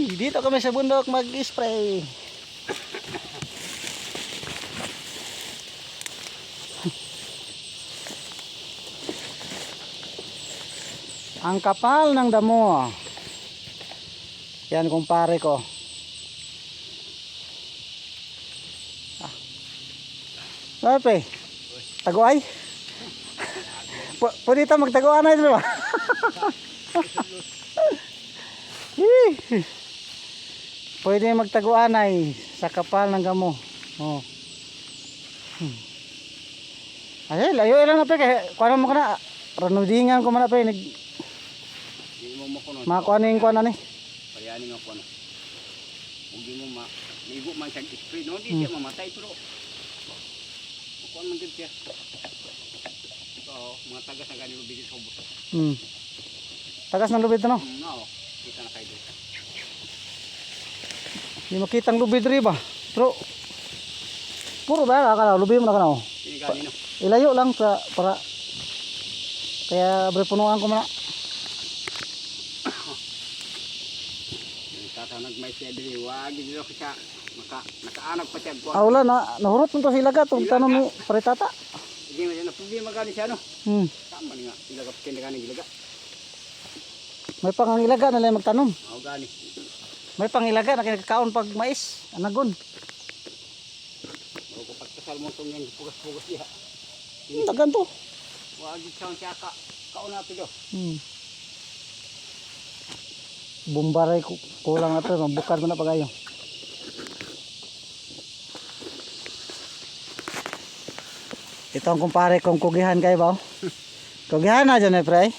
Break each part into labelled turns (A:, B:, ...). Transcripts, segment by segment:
A: Dito kami sa bundok mag-spray. Ang kapal ng damo. Yan kumpare ko. Apa? Taguay? Pwede ito magtaguan na ito ba? Pwede magtaguan ay sa kapal ng gamo. Oh. Ay, layo lang na pa kay kuno mo kana ranudingan ko man na pa nag makuaning kuan ani.
B: Payani nga kuan. Ug di mo ligo man sa spray no di siya mamatay pero kuan man gid siya. So, mga tagas na ganito bigit sa ubos.
A: Tagas ng lubid no?
B: No, kita na kayo.
A: Hindi makita ang lubid rin ba? Pero puro ba ka na lubid mo na ka na oh.
B: Sinigani no.
A: Ilayo lang para kaya punuan ko man.
B: Tatanag may siya diri wag dito siya nakaanak pa siya kuan.
A: Wala na nahurot mo to sila ka tong tanom ni paritata.
B: Hindi man na problema gani siya no. Tama nga ilaga kinda gani ilaga.
A: May pangangilaga na lang magtanom.
B: Mao gani.
A: May pangilaga na kinakaon pag mais, anagon.
B: O ko pagkasal mo tong yang pugas-pugas diha.
A: Tagan to.
B: Wag gid siya kauna pido.
A: Bumbaray kulang na to, mabukad mo na pagayo. Ito ang kumpare kong kugihan kayo ba? Kugihan na dyan eh pre.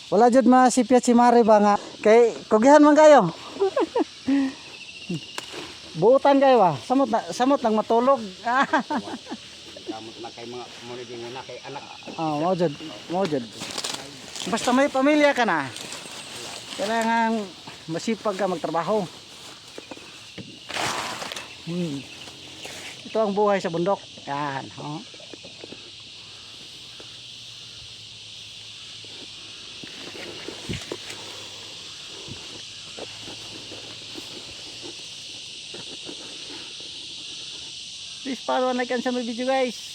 A: Wala dyan masipyat si Mari ba nga. Kay kugihan man kayo. Buutan kayo ba? Samot nang matulog.
B: Kamot na kay mga moneding na kay anak.
A: Mo jud. Basta may pamilya ka na. Kailangan masipag ka magtrabaho. Ito ang buhay sa bundok. Yan, Please follow and like and share my video guys.